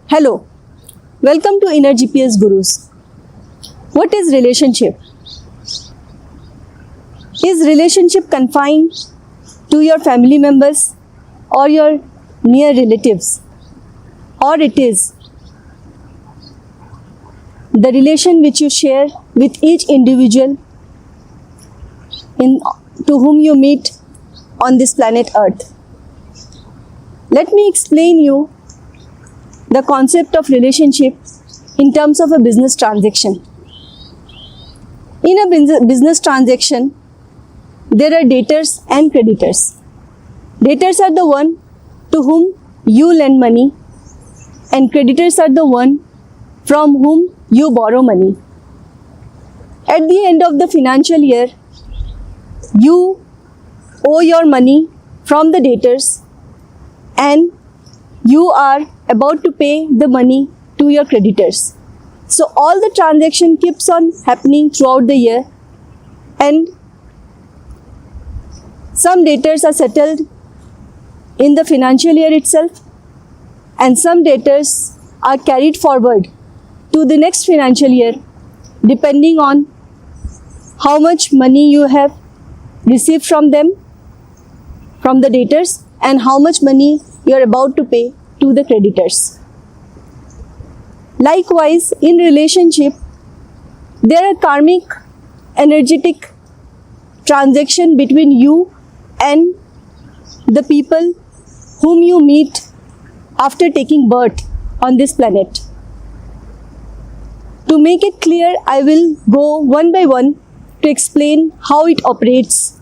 Hello, welcome to Inner GPS Gurus. What is relationship? Is relationship confined to your family members or your near relatives? Or it is the relation which you share with each individual to whom you meet on this planet Earth? Let me explain you the concept of relationship in terms of a business transaction. In a business transaction, there are debtors and creditors. Debtors are the one to whom you lend money, and creditors are the one from whom you borrow money. At the end of the financial year, you owe your money from the debtors and you are about to pay the money to your creditors. So all the transaction keeps on happening throughout the year, and some debtors are settled in the financial year itself and some debtors are carried forward to the next financial year depending on how much money you have received from them, from the debtors, and how much money you are about to pay to the creditors. Likewise, in relationship, there are karmic, energetic transaction between you and the people whom you meet after taking birth on this planet. To make it clear, I will go one by one to explain how it operates,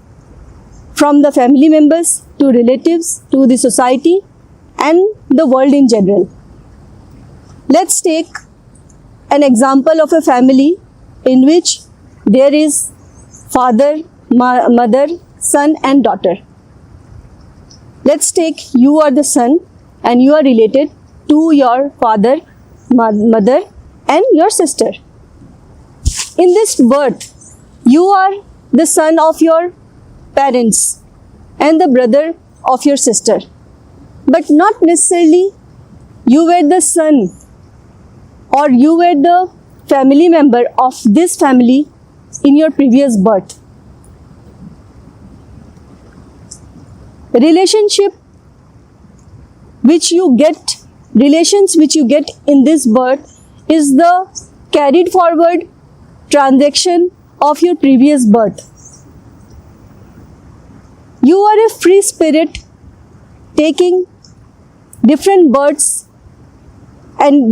from the family members to relatives to the society and the world in general. Let's take an example of a family in which there is father, mother, son and daughter. Let's take you are the son and you are related to your father, mother and your sister. In this birth, you are the son of your parents and the brother of your sister. But not necessarily you were the son or you were the family member of this family in your previous birth. Relations which you get in this birth is the carried forward transaction of your previous birth. You are a free spirit taking different births and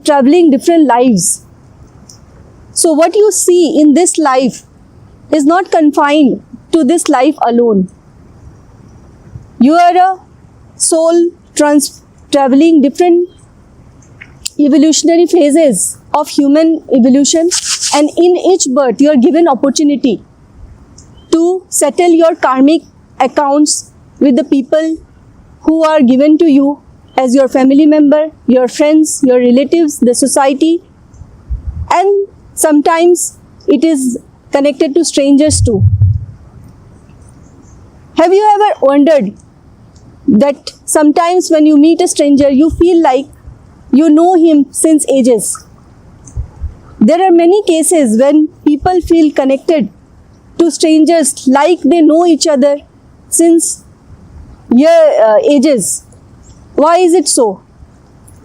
traveling different lives. So what you see in this life is not confined to this life alone. You are a soul traveling different evolutionary phases of human evolution, and in each birth you are given opportunity to settle your karmic accounts with the people who are given to you as your family member, your friends, your relatives, the society, and sometimes it is connected to strangers too. Have you ever wondered that sometimes when you meet a stranger, you feel like you know him since ages? There are many cases when people feel connected to strangers like they know each other since ages. Why is it so?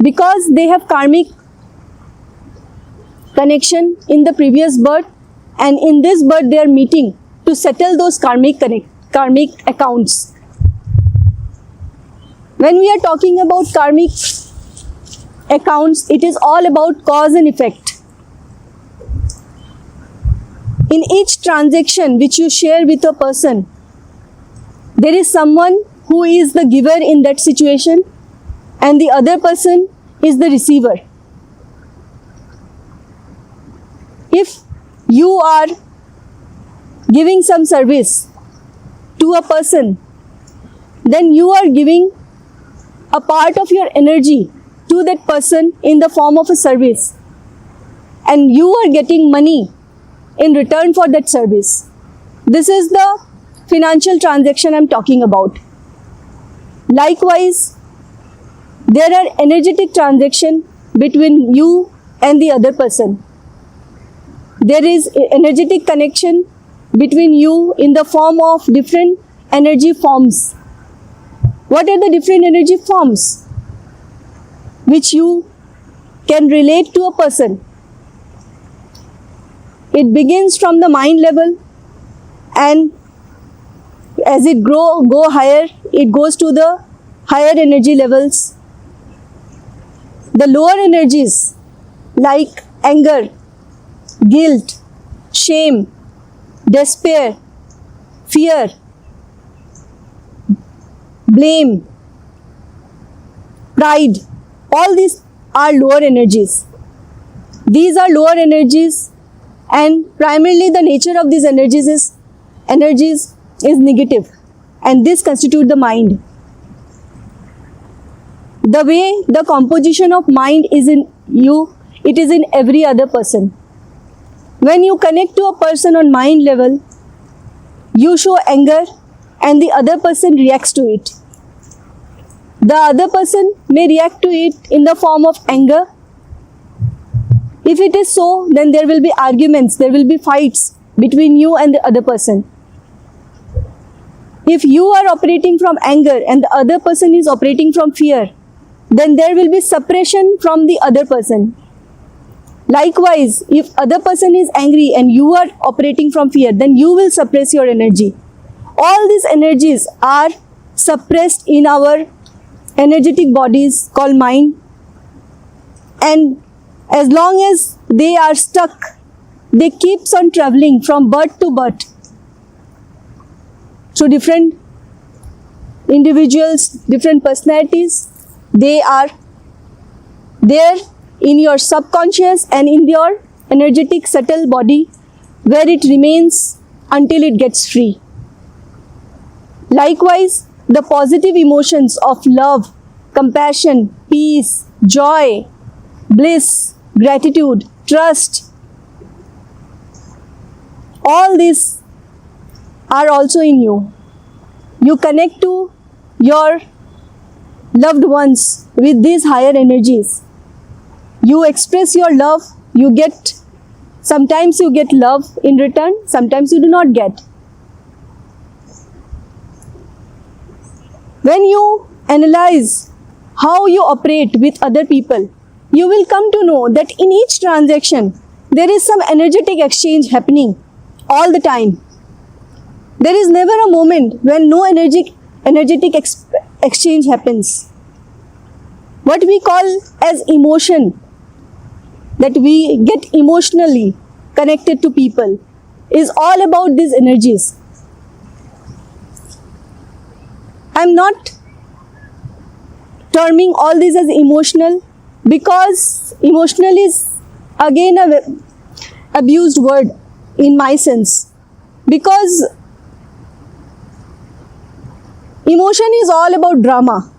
Because they have karmic connection in the previous birth, and in this birth they are meeting to settle those karmic accounts. When we are talking about karmic accounts, it is all about cause and effect. In each transaction which you share with a person, there is someone who is the giver in that situation and the other person is the receiver. If you are giving some service to a person, then you are giving a part of your energy to that person in the form of a service, and you are getting money in return for that service. This is the financial transaction I'm talking about. Likewise, there are energetic transactions between you and the other person. There is energetic connection between you in the form of different energy forms. What are the different energy forms which you can relate to a person? It begins from the mind level, and as it go higher, it goes to the higher energy levels. The lower energies like anger, guilt, shame, despair, fear, blame, pride, all these are lower energies. These are lower energies, and primarily the nature of these energies is negative, and this constitutes the mind. The way the composition of mind is in you, it is in every other person. When you connect to a person on mind level, you show anger and the other person reacts to it. The other person may react to it in the form of anger. If it is so, then there will be arguments, there will be fights between you and the other person. If you are operating from anger and the other person is operating from fear, then there will be suppression from the other person. Likewise, if other person is angry and you are operating from fear, then you will suppress your energy. All these energies are suppressed in our energetic bodies called mind, and as long as they are stuck, they keeps on traveling from birth to birth through different individuals, different personalities. They are there in your subconscious and in your energetic subtle body, where it remains until it gets free. Likewise, the positive emotions of love, compassion, peace, joy, bliss, gratitude, trust, all these are also in you. You connect to your loved ones with these higher energies. You express your love, sometimes you get love in return, sometimes you do not get. When you analyze how you operate with other people, you will come to know that in each transaction, there is some energetic exchange happening all the time. There is never a moment when no energetic exchange happens. What we call as emotion, that we get emotionally connected to people, is all about these energies. I am not terming all these as emotional, because emotional is again an abused word in my sense, because emotion is all about drama,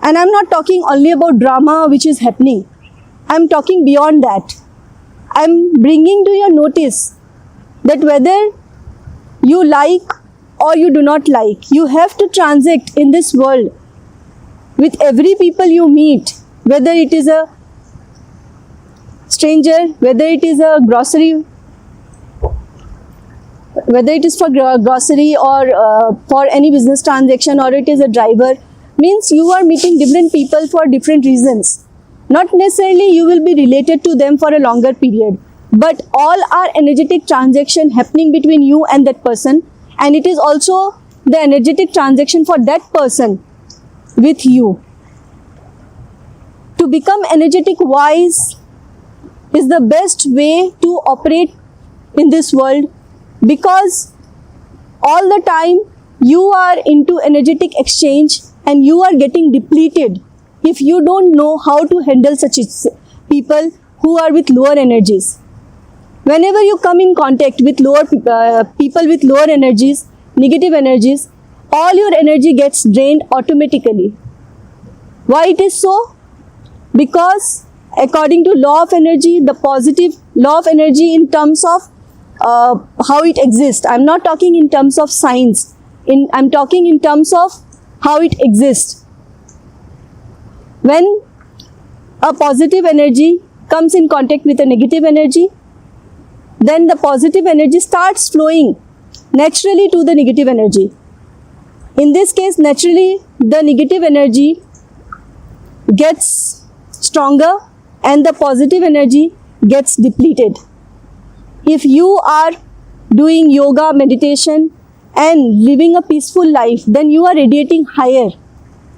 and I am not talking only about drama which is happening. I am talking beyond that. I am bringing to your notice that whether you like or you do not like, you have to transact in this world with every people you meet, whether it is a stranger, whether it is a grocery, whether it is for grocery or for any business transaction, or it is a driver, means you are meeting different people for different reasons. Not necessarily you will be related to them for a longer period, but all are energetic transaction happening between you and that person, and it is also the energetic transaction for that person with you. To become energetic wise is the best way to operate in this world, because all the time you are into energetic exchange and you are getting depleted if you don't know how to handle such people who are with lower energies. Whenever you come in contact with people with lower energies, negative energies, all your energy gets drained automatically. Why it is so? Because according to law of energy, the positive law of energy in terms of how it exists, I'm not talking in terms of science, I'm talking in terms of how it exists. When a positive energy comes in contact with a negative energy, then the positive energy starts flowing naturally to the negative energy. In this case, naturally the negative energy gets stronger and the positive energy gets depleted. If you are doing yoga, meditation and living a peaceful life, then you are radiating higher.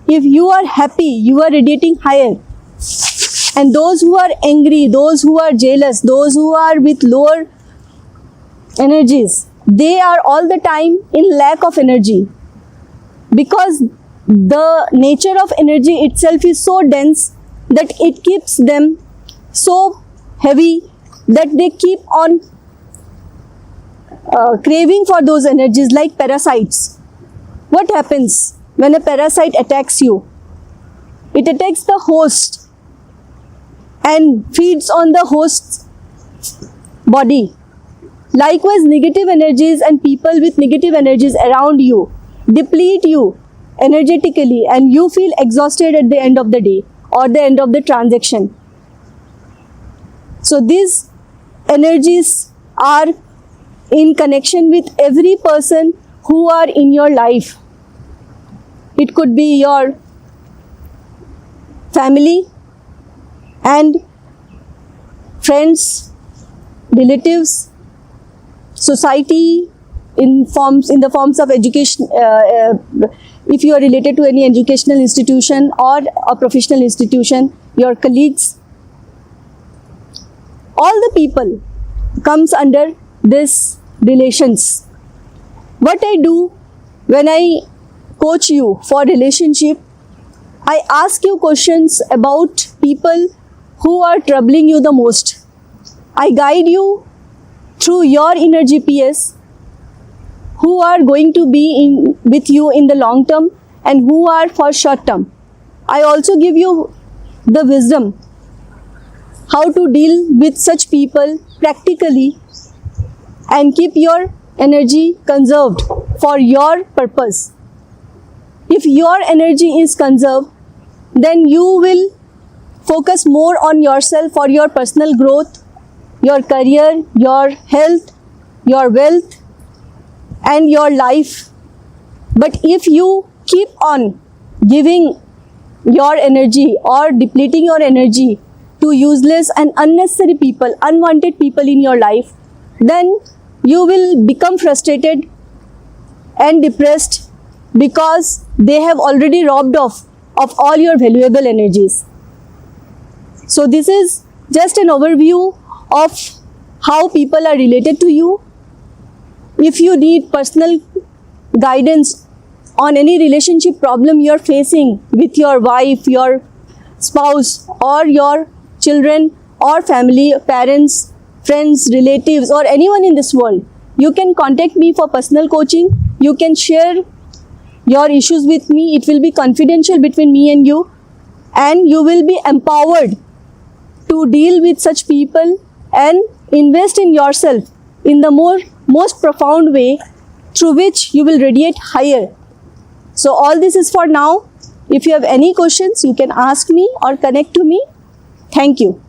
If you are happy, you are radiating higher. And those who are angry, those who are jealous, those who are with lower energies, they are all the time in lack of energy, because the nature of energy itself is so dense that it keeps them so heavy that they keep on craving for those energies, like parasites. What happens when a parasite attacks you? It attacks the host and feeds on the host's body. Likewise, negative energies and people with negative energies around you deplete you energetically, and you feel exhausted at the end of the day or the end of the transaction. So these energies are in connection with every person who are in your life. It could be your family and friends, relatives, society, in the forms of education, if you are related to any educational institution or a professional institution, your colleagues, all the people comes under this relations. What I do when I coach you for relationship, I ask you questions about people who are troubling you the most. I guide you through your inner GPS, who are going to be with you in the long term and who are for short term. I also give you the wisdom how to deal with such people practically and keep your energy conserved for your purpose. If your energy is conserved, then you will focus more on yourself for your personal growth, your career, your health, your wealth and your life. But if you keep on giving your energy or depleting your energy to useless and unnecessary people, unwanted people in your life, then you will become frustrated and depressed, because they have already robbed of all your valuable energies. So this is just an overview of how people are related to you. If you need personal guidance on any relationship problem you are facing with your wife, your spouse or your children or family, parents, friends, relatives or anyone in this world, you can contact me for personal coaching. You can share your issues with me. It will be confidential between me and you will be empowered to deal with such people and invest in yourself in the most profound way, through which you will radiate higher. So all this is for now. If you have any questions, you can ask me or connect to me. Thank you.